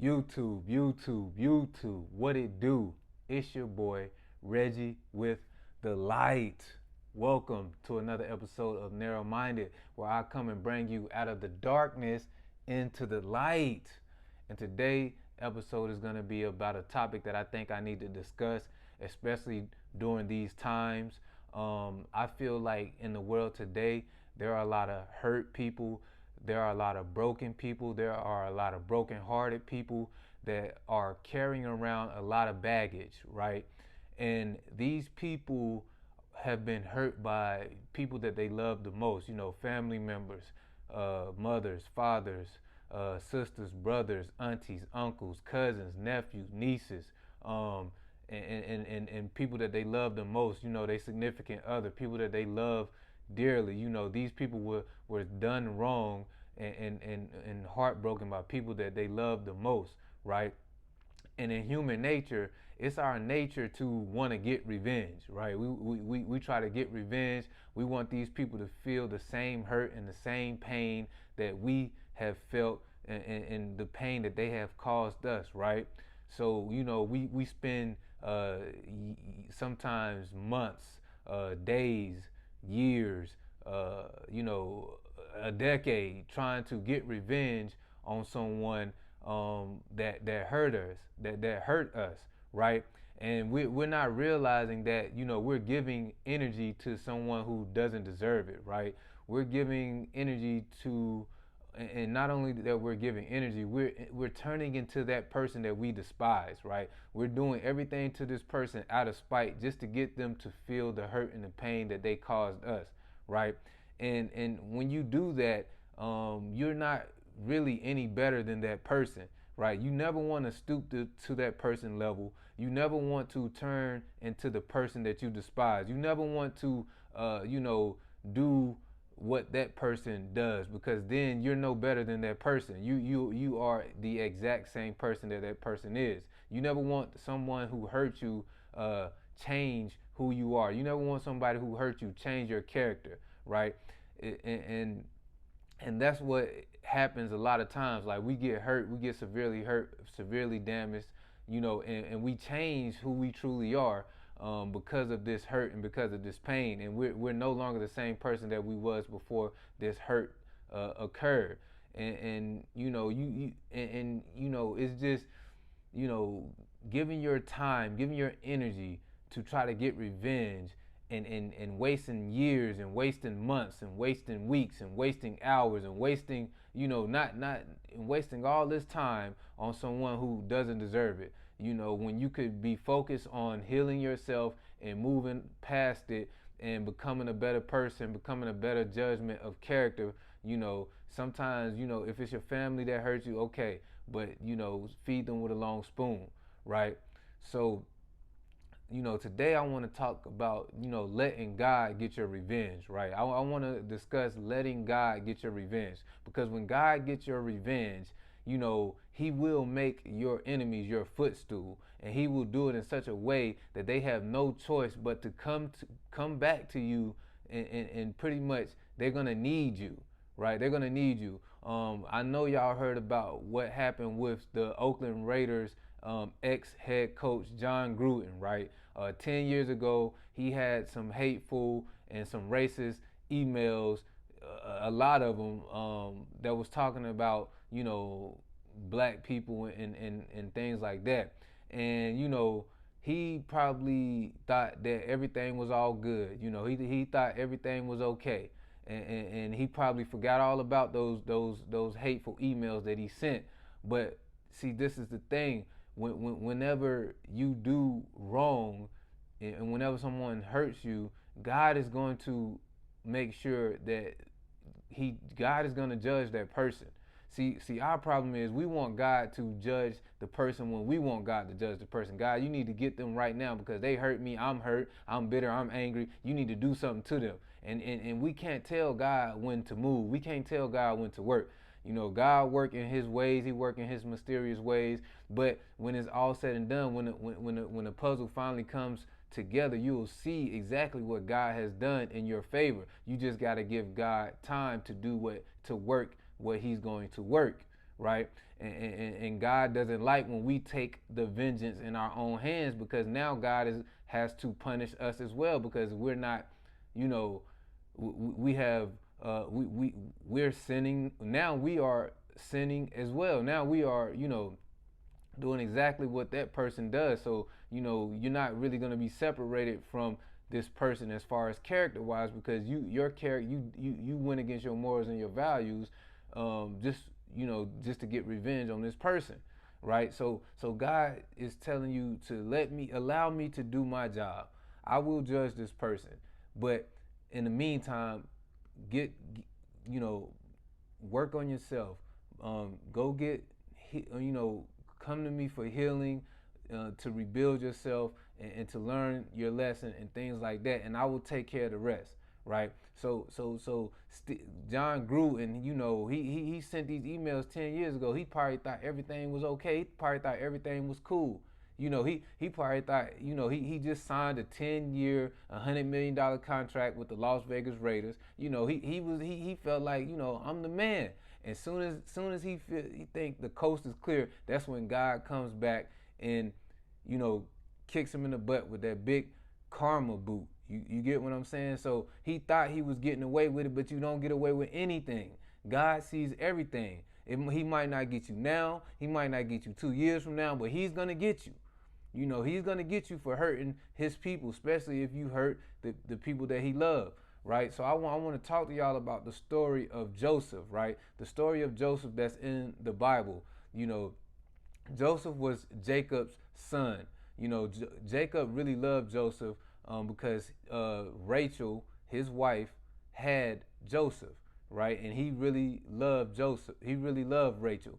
YouTube, what it do? It's your boy, Reggie with the light. Welcome to another episode of Narrowminded, where I come and bring you out of the darkness into the light. And today episode is going to be about a topic that I think I need to discuss, especially during these times. I feel like in the world today, there are a lot of hurt people, there are a lot of broken people, there are a lot of broken-hearted people that are carrying around a lot of baggage, right? And these people have been hurt by people that they love the most, family members, mothers, fathers, sisters, brothers, aunties, uncles, cousins, nephews, nieces, um, and people that they love the most, they significant other, people that they love dearly. These people were done wrong and heartbroken by people that they love the most, right? And in human nature, it's our nature to want to get revenge, right? We try to get revenge. We want these people to feel the same hurt and the same pain that we have felt, and the pain that they have caused us, right? So, we spend sometimes months, days, years, a decade trying to get revenge on someone that hurt us, that hurt us, right? And we're not realizing that we're giving energy to someone who doesn't deserve it, right? We're giving energy to, and not only that we're giving energy, we're turning into that person that we despise, right? We're doing everything to this person out of spite just to get them to feel the hurt and the pain that they caused us, right? And when you do that, you're not really any better than that person, right? You never want to stoop to that person level. You never want to turn into the person that you despise. You never want to, do what that person does, because then you're no better than that person. You are the exact same person that person is. You never want someone who hurt you change who you are. You never want somebody who hurt you change your character, right? And that's what happens a lot of times. Like, we get hurt, we get severely hurt, severely damaged, and we change who we truly are, because of this hurt and because of this pain, and we're no longer the same person that we was before this hurt occurred. And it's just, you know giving your time, giving your energy to try to get revenge, and wasting years and wasting months and wasting weeks and wasting hours and wasting, not and wasting all this time on someone who doesn't deserve it. When you could be focused on healing yourself and moving past it and becoming a better person, becoming a better judgment of character. Sometimes, if it's your family that hurts you, okay, but feed them with a long spoon, right? So, today I want to talk about, letting God get your revenge, right? I want to discuss letting God get your revenge, because when God gets your revenge, he will make your enemies your footstool, and he will do it in such a way that they have no choice but to come back to you, and pretty much they're gonna need you, right? They're gonna need you. I know y'all heard about what happened with the Oakland Raiders ex-head coach John Gruden, right? 10 years ago, he had some hateful and some racist emails, a lot of them, that was talking about, black people and things like that. And, he probably thought that everything was all good. He thought everything was okay. And he probably forgot all about those hateful emails that he sent. But see, this is the thing. Whenever you do wrong, and whenever someone hurts you, God is going to make sure that God is going to judge that person. See, our problem is we want God to judge the person when we want God to judge the person. God, you need to get them right now because they hurt me. I'm hurt. I'm bitter. I'm angry. You need to do something to them. And we can't tell God when to move. We can't tell God when to work. God work in his ways. He work in his mysterious ways. But when it's all said and done, when the puzzle finally comes together, you will see exactly what God has done in your favor. You just got to give God time to do to work what he's going to work, right? And God doesn't like when we take the vengeance in our own hands, because now God has to punish us as well, because we're not, you know, we have we're sinning now. We are sinning as well. Now we are, doing exactly what that person does. So, you're not really going to be separated from this person as far as character wise, because your character, you went against your morals and your values, just to get revenge on this person, right? So God is telling you to allow me to do my job. I will judge this person, but in the meantime, get you know work on yourself. Go get, come to me for healing, to rebuild yourself, and to learn your lesson and things like that, and I will take care of the rest, right? John grew, and he sent these emails 10 years ago. He probably thought everything was okay. He probably thought everything was cool. He probably thought, he just signed a 10-year, $100 million contract with the Las Vegas Raiders. He felt like, I'm the man. And soon as he think the coast is clear, that's when God comes back and, kicks him in the butt with that big karma boot. You get what I'm saying? So he thought he was getting away with it, but you don't get away with anything. God sees everything. He might not get you now. He might not get you 2 years from now, but he's going to get you. He's going to get you for hurting his people, especially if you hurt the people that he loved, right? So I want to talk to y'all about the story of Joseph, right? The story of Joseph that's in the Bible. Joseph was Jacob's son. Jacob really loved Joseph, because Rachel, his wife, had Joseph, right? And he really loved Joseph. He really loved Rachel.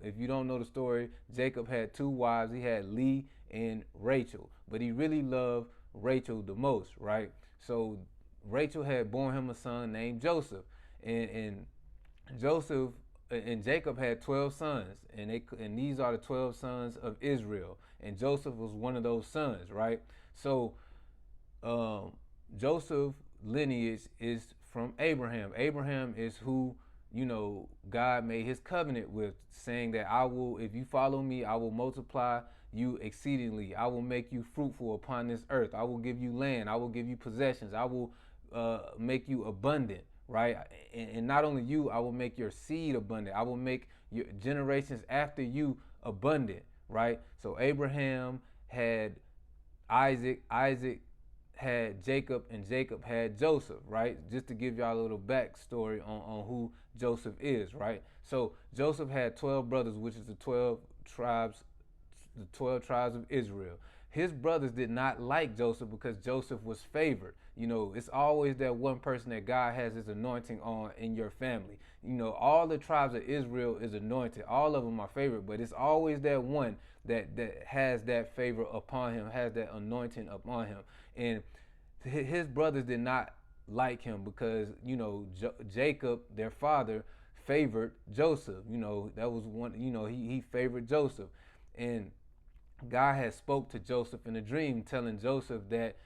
If you don't know the story, Jacob had two wives. He had Leah and Rachel, but he really loved Rachel the most, right? So Rachel had born him a son named Joseph, and Joseph and Jacob had 12 sons, and these are the 12 sons of Israel, and Joseph was one of those sons, right? So Joseph lineage is from Abraham. Abraham is who, God made his covenant with, saying that if you follow me, I will multiply you exceedingly. I will make you fruitful upon this earth. I will give you land. I will give you possessions. I will make you abundant, right? And not only you, I will make your seed abundant. I will make your generations after you abundant, right? So Abraham had Isaac. Isaac had Jacob, and Jacob had Joseph, right? Just to give y'all a little backstory on who Joseph is, right? So Joseph had 12 brothers, which is the 12 tribes of Israel. His brothers did not like Joseph because Joseph was favored. It's always that one person that God has his anointing on in your family. All the tribes of Israel is anointed. All of them are favored, but it's always that one that has that favor upon him, has that anointing upon him. And his brothers did not like him because, Jacob, their father, favored Joseph. That was one, he favored Joseph. And God had spoke to Joseph in a dream, telling Joseph that,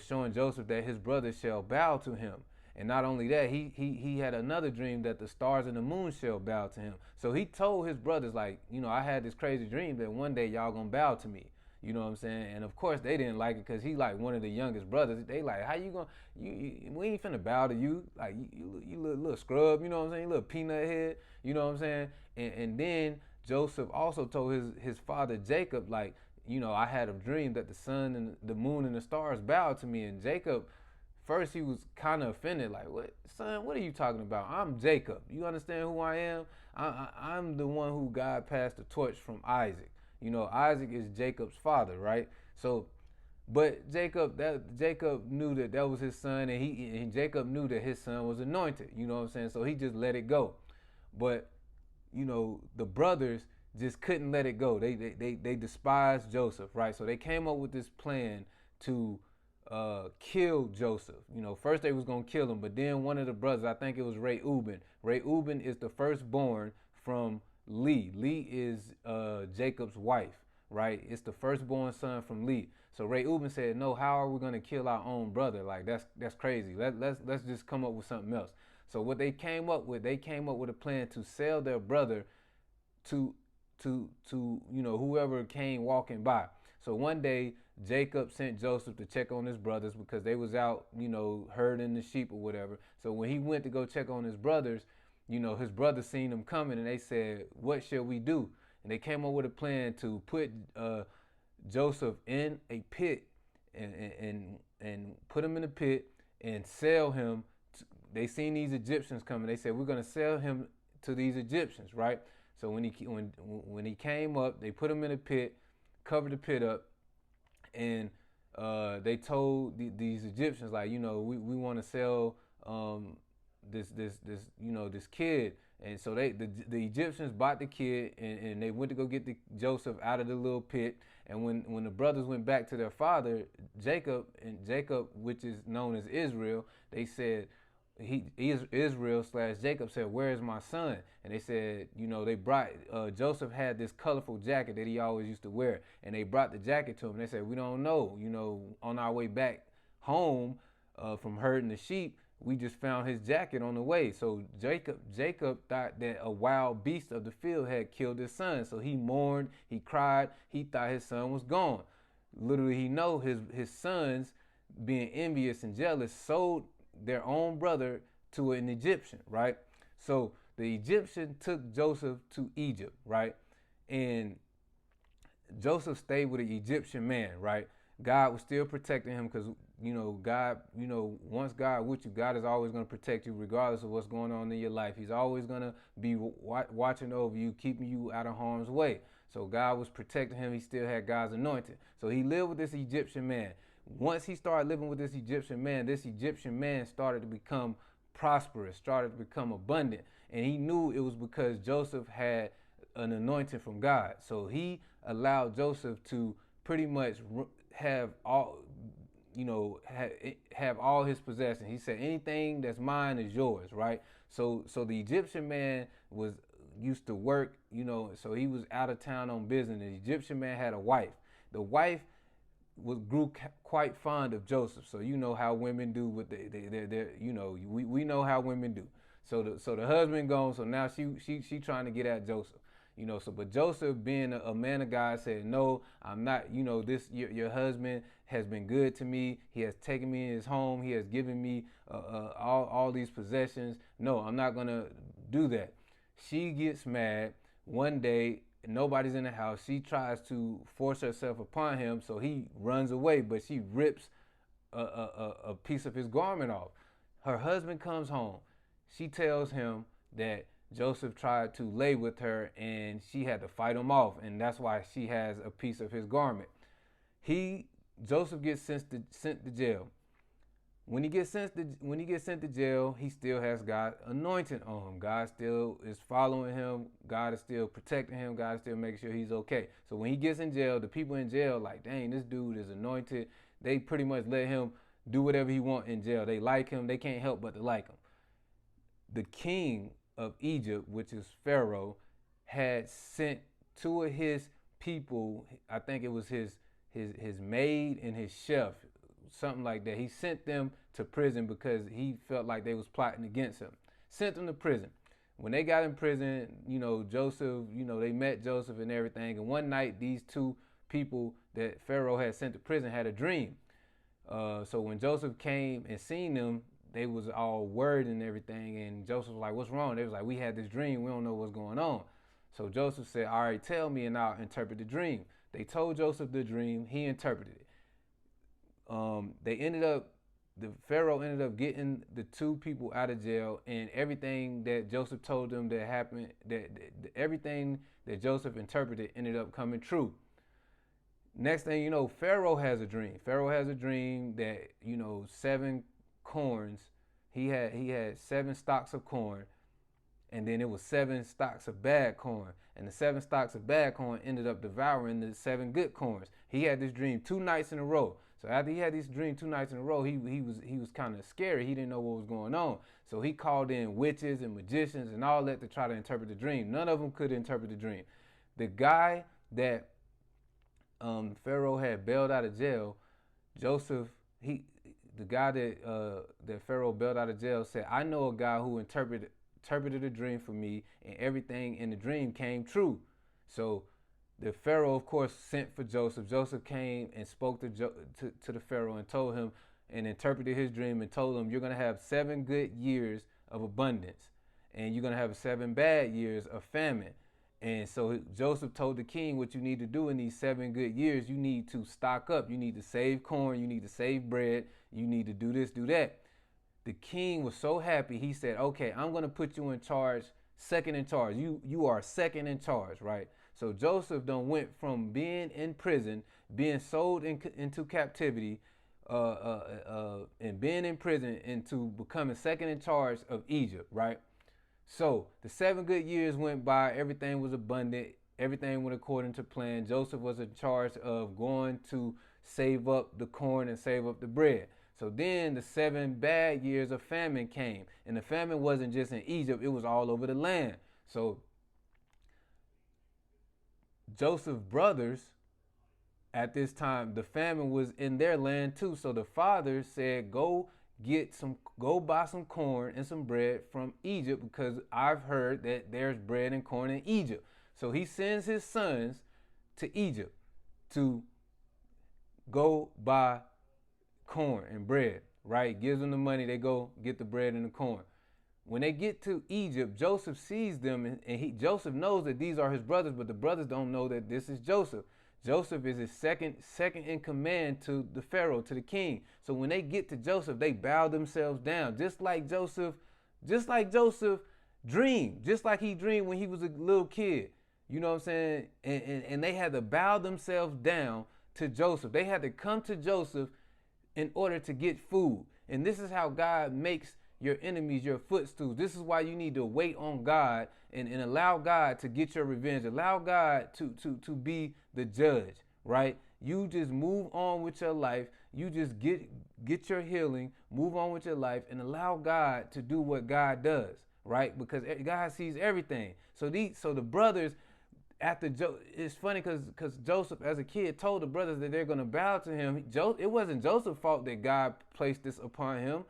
showing Joseph that his brothers shall bow to him. And not only that, he had another dream that the stars and the moon shall bow to him. So he told his brothers, like, I had this crazy dream that one day y'all gonna bow to me. You know what I'm saying? And of course they didn't like it because he like one of the youngest brothers. They like, how you gonna, we ain't finna bow to you. Like, you little scrub, you know what I'm saying? You little peanut head, you know what I'm saying? And then Joseph also told his father Jacob, like, I had a dream that the sun and the moon and the stars bowed to me. And Jacob, first he was kind of offended, like, what, son, what are you talking about? I'm Jacob. You understand who I am? I'm the one who God passed the torch from Isaac. Isaac is Jacob's father, right? So, but Jacob knew that was his son, and Jacob knew that his son was anointed. You know what I'm saying? So he just let it go. But the brothers just couldn't let it go. They despised Joseph, right? So they came up with this plan to kill Joseph. First they was gonna kill him, but then one of the brothers, I think it was Reuben. Reuben is the firstborn from Leah. Leah is Jacob's wife, right? It's the firstborn son from Leah. So Reuben said, "No, how are we gonna kill our own brother? Like that's crazy. Let's just come up with something else." So what they came up with a plan to sell their brother to whoever came walking by. So one day Jacob sent Joseph to check on his brothers because they was out, herding the sheep or whatever. So when he went to go check on his brothers, his brothers seen him coming and they said, "What shall we do?" And they came up with a plan to put Joseph in a pit and put him in a pit and sell him. They seen these Egyptians coming. They said, "We're gonna sell him to these Egyptians," right? So when he came up, they put him in a pit, covered the pit up, and they told these Egyptians, like, we want to sell this kid. And so the Egyptians bought the kid, and they went to go get Joseph out of the little pit. And when the brothers went back to their father Jacob, which is known as Israel, they said, Israel/Jacob said, "Where is my son?" And they said, they brought Joseph had this colorful jacket that he always used to wear, and they brought the jacket to him. They said, "We don't know. On our way back home from herding the sheep, we just found his jacket on the way." So Jacob thought that a wild beast of the field had killed his son. So he mourned, he cried, he thought his son was gone. Literally, he know his sons, being envious and jealous, sold their own brother to an Egyptian, right? So the Egyptian took Joseph to Egypt, right? And Joseph stayed with an Egyptian man, right? God was still protecting him because, God, once God with you, God is always going to protect you regardless of what's going on in your life. He's always going to be watching over you, keeping you out of harm's way. So God was protecting him. He still had God's anointing. So he lived with this Egyptian man. Once he started living with this Egyptian man started to become prosperous, started to become abundant. And he knew it was because Joseph had an anointing from God. So he allowed Joseph to pretty much have all, have all his possessions. He said, "Anything that's mine is yours," right? So the Egyptian man used to work, so he was out of town on business. The Egyptian man had a wife. The wife grew quite fond of Joseph. So you know how women do with we know how women do. So the husband gone. So now she trying to get at Joseph. But Joseph, being a man of God, said, "No, I'm not. This your husband has been good to me. He has taken me in his home. He has given me all these possessions. No, I'm not gonna do that." She gets mad one day. Nobody's in the house. She tries to force herself upon him, so he runs away. But she rips a piece of his garment off. Her husband comes home. She tells him that Joseph tried to lay with her and she had to fight him off, and that's why she has a piece of his garment. Joseph gets sent to jail. When he gets sent to jail, he still has God's anointing on him. God still is following him. God is still protecting him. God is still making sure he's okay. So when he gets in jail, the people in jail like, "Dang, this dude is anointed." They pretty much let him do whatever he wants in jail. They like him. They can't help but to like him. The king of Egypt, which is Pharaoh, had sent two of his people. I think it was his maid and his chef, something like that. He sent them to prison because he felt like they was plotting against him. Sent them to prison. When they got in prison, Joseph, they met Joseph and everything. And one night, these two people that Pharaoh had sent to prison had a dream. So when Joseph came and seen them, they was all worried and everything. And Joseph was like, "What's wrong?" They was like, "We had this dream. We don't know what's going on." So Joseph said, "All right, tell me and I'll interpret the dream." They told Joseph the dream. He interpreted it. The Pharaoh ended up getting the two people out of jail, and everything that Joseph told them that happened, everything that Joseph interpreted ended up coming true. Next thing you know, Pharaoh has a dream. Pharaoh has a dream that, 7 corns. He had 7 stalks of corn, and then it was 7 stalks of bad corn, and the 7 stalks of bad corn ended up devouring the 7 good corns. He had this dream 2 nights in a row. So after he had this dream 2 nights in a row, he was kind of scary. He didn't know what was going on. So he called in witches and magicians and all that to try to interpret the dream. None of them could interpret the dream. The guy that Pharaoh had bailed out of jail, Joseph, the guy that Pharaoh bailed out of jail said, I know a guy who interpreted a dream for me, and everything in the dream came true. So the Pharaoh, of course, sent for Joseph. Joseph came and spoke to the Pharaoh and told him and interpreted his dream and told him, you're going to have 7 good years of abundance, and you're going to have 7 bad years of famine. And so Joseph told the king what you need to do in these 7 good years. You need to stock up. You need to save corn. You need to save bread. You need to do this, do that. The king was so happy. He said, okay, I'm going to put you in charge, second in charge. You are second in charge, right? So Joseph done went from being in prison, being sold into captivity, and being in prison into becoming second in charge of Egypt, right? So the 7 good years went by. Everything was abundant. Everything went according to plan. Joseph was in charge of going to save up the corn and save up the bread. So then the 7 bad years of famine came. And the famine wasn't just in Egypt. It was all over the land. So Joseph's brothers, at this time, the famine was in their land too. So the father said, go buy some corn and some bread from Egypt, because I've heard that there's bread and corn in Egypt. So he sends his sons to Egypt to go buy corn and bread, right? Gives them the money, they go get the bread and the corn. When they get to Egypt, Joseph sees them, and Joseph knows that these are his brothers, but the brothers don't know that this is Joseph. Joseph is his second in command to the Pharaoh, to the king. So when they get to Joseph, they bow themselves down, just like Joseph dreamed, just like he dreamed when he was a little kid. You know what I'm saying? And they had to bow themselves down to Joseph. They had to come to Joseph in order to get food. And this is how God makes your enemies your footstools. This is why you need to wait on God and allow God to get your revenge. Allow God to be the judge, right? You just move on with your life. You just get your healing, move on with your life, and allow God to do what God does, right? Because God sees everything. So the brothers, it's funny because Joseph, as a kid, told the brothers that they're going to bow to him. It wasn't Joseph's fault that God placed this upon him.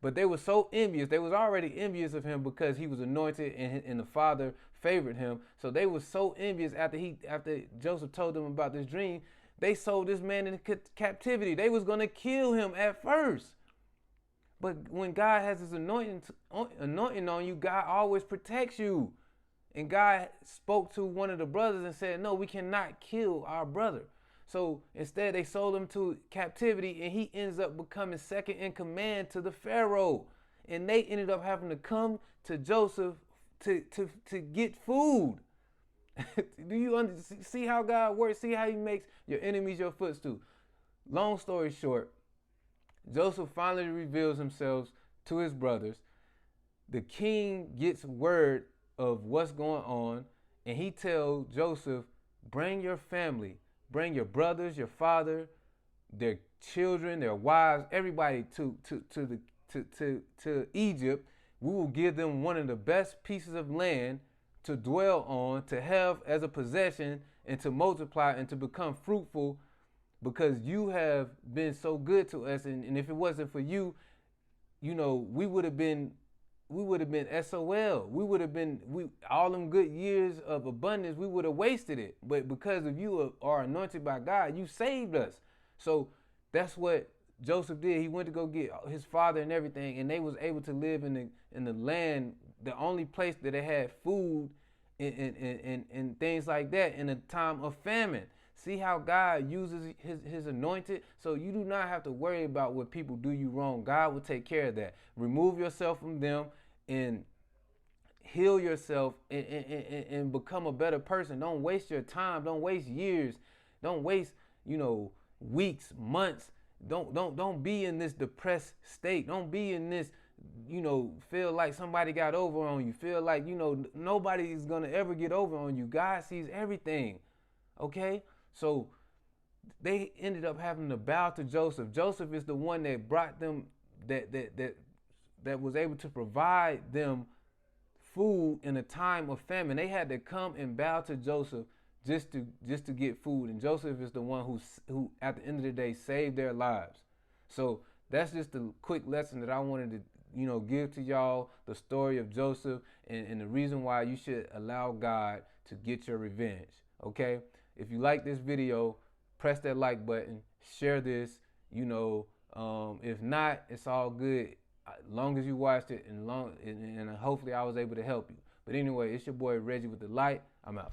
But they were so envious. They was already envious of him because he was anointed and the father favored him. So they were so envious after Joseph told them about this dream. They sold this man into captivity. They was going to kill him at first. But when God has his anointing on you, God always protects you. And God spoke to one of the brothers and said, no, we cannot kill our brother. So instead, they sold him to captivity, and he ends up becoming second in command to the Pharaoh. And they ended up having to come to Joseph to get food. Do you see how God works? See how he makes your enemies your footstool? Long story short, Joseph finally reveals himself to his brothers. The king gets word of what's going on, and he tells Joseph, bring your family. Bring your brothers, your father, their children, their wives, everybody to Egypt. We will give them one of the best pieces of land to dwell on, to have as a possession, and to multiply and to become fruitful, because you have been so good to us. And if it wasn't for you, we would have been SOL. We would have been, all them good years of abundance, we would have wasted it. But because of you are anointed by God, you saved us. So that's what Joseph did. He went to go get his father and everything, and they was able to live in the land, the only place that they had food and things like that in a time of famine. See how God uses his anointed? So you do not have to worry about what people do you wrong. God will take care of that. Remove yourself from them and heal yourself and become a better person. Don't waste your time. Don't waste years. Don't waste, weeks, months. Don't be in this depressed state. Don't be in this, feel like somebody got over on you. Feel like, nobody is going to ever get over on you. God sees everything. Okay? So they ended up having to bow to Joseph. Joseph is the one that brought them, that was able to provide them food in a time of famine. They had to come and bow to Joseph just to get food. And Joseph is the one who at the end of the day saved their lives. So that's just the quick lesson that I wanted to, give to y'all, the story of Joseph, and the reason why you should allow God to get your revenge. Okay? If you like this video, press that like button, share this, if not, it's all good. As long as you watched it, and hopefully I was able to help you. But anyway, it's your boy Reggie with the light. I'm out.